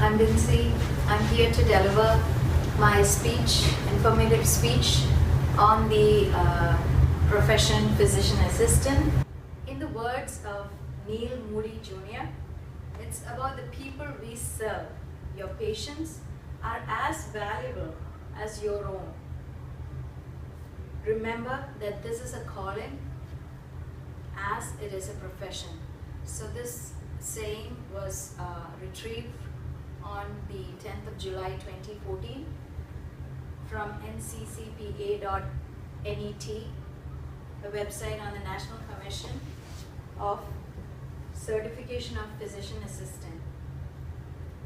I'm Binsey. I'm here to deliver my informative speech on the profession physician assistant. In the words of Neil Moody Jr., it's about the people we serve. Your patients are as valuable as your own. Remember that this is a calling as it is a profession. So this saying was retrieved on the 10th of July 2014 from nccpa.net, a website on the National Commission of Certification of Physician Assistant.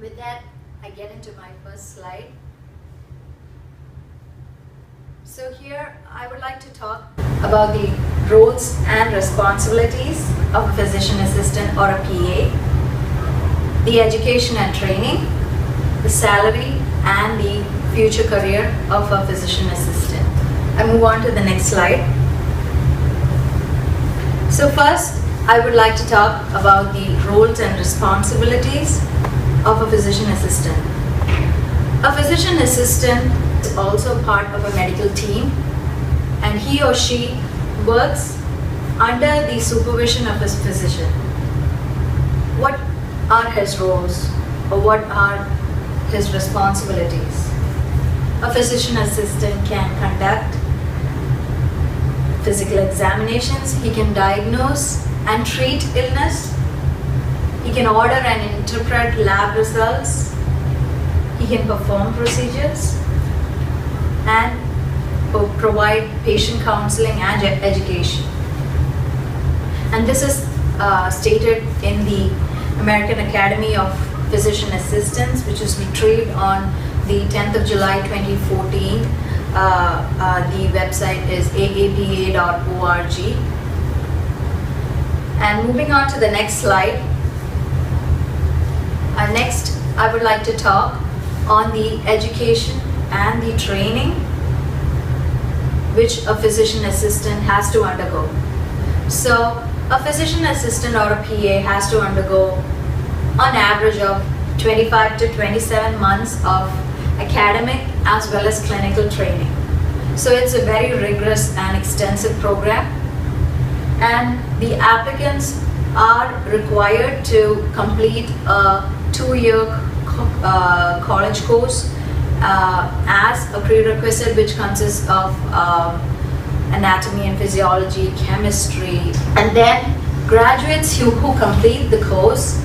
With that, I get into my first slide. So here I would like to talk about the roles and responsibilities of a physician assistant or a PA, the education and training, the salary and the future career of a physician assistant. I move on to the next slide. So first, I would like to talk about the roles and responsibilities of a physician assistant. A physician assistant is also part of a medical team, and he or she works under the supervision of his physician. What are his roles, or what are his responsibilities? A physician assistant can conduct physical examinations, he can diagnose and treat illness, he can order and interpret lab results, he can perform procedures, and provide patient counseling and education. And this is stated in the American Academy of Physician Assistants, which is retrieved on the 10th of July 2014. The website is aapa.org. And moving on to the next slide. Next, I would like to talk on the education and the training which a physician assistant has to undergo. So a physician assistant or a PA has to undergo on average of 25 to 27 months of academic as well as clinical training. So it's a very rigorous and extensive program, and the applicants are required to complete a 2-year college course as a prerequisite, which consists of anatomy and physiology, chemistry, and then graduates who complete the course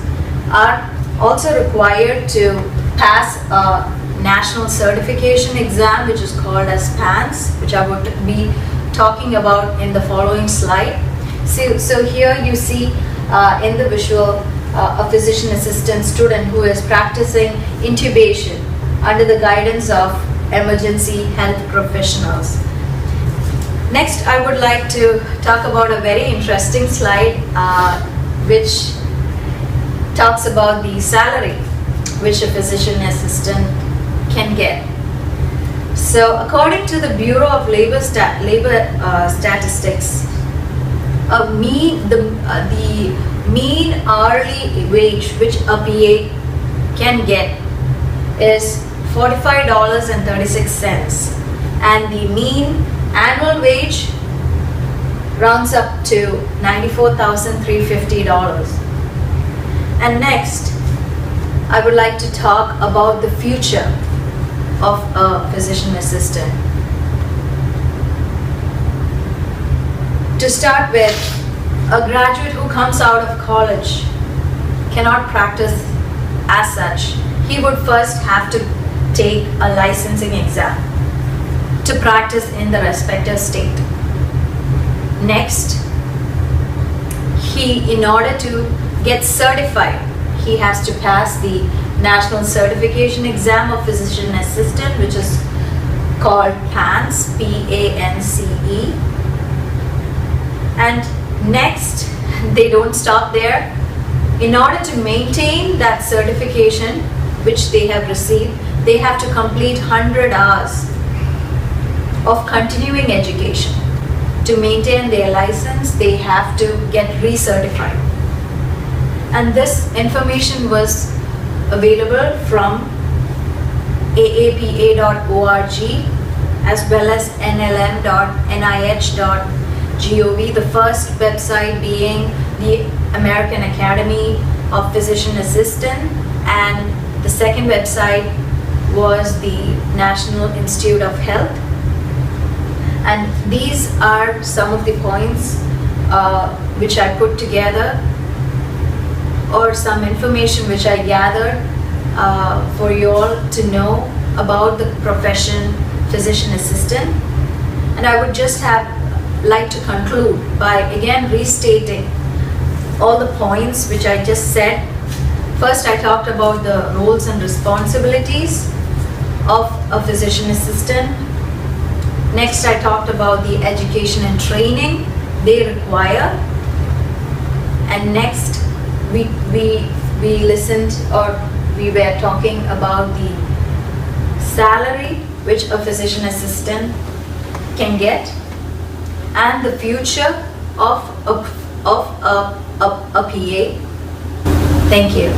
are also required to pass a national certification exam, which is called as PANS, which I would be talking about in the following slide. So here you see in the visual a physician assistant student who is practicing intubation under the guidance of emergency health professionals. Next, I would like to talk about a very interesting slide which talks about the salary which a physician assistant can get. So according to the Bureau of Labor Statistics, the mean hourly wage which a PA can get is $45.36, and the mean annual wage rounds up to $94,350. And next, I would like to talk about the future of a physician assistant. To start with, a graduate who comes out of college cannot practice as such. He would first have to take a licensing exam to practice in the respective state. Next, in order to get certified, he has to pass the National Certification Exam of Physician Assistant, which is called PANCE, P-A-N-C-E. And next, they don't stop there. In order to maintain that certification which they have received, they have to complete 100 hours of continuing education. To maintain their license, they have to get recertified. And this information was available from aapa.org as well as nlm.nih.gov, the first website being the American Academy of Physician Assistant, and the second website was the National Institute of Health. And these are some of the points which I put together, or some information which I gathered for you all to know about the profession physician assistant. And I would just like to conclude by again restating all the points which I just said. First, I talked about the roles and responsibilities of a physician assistant. Next, I talked about the education and training they require. And next, we listened, or we were talking about the salary which a physician assistant can get, and the future of a PA. Thank you.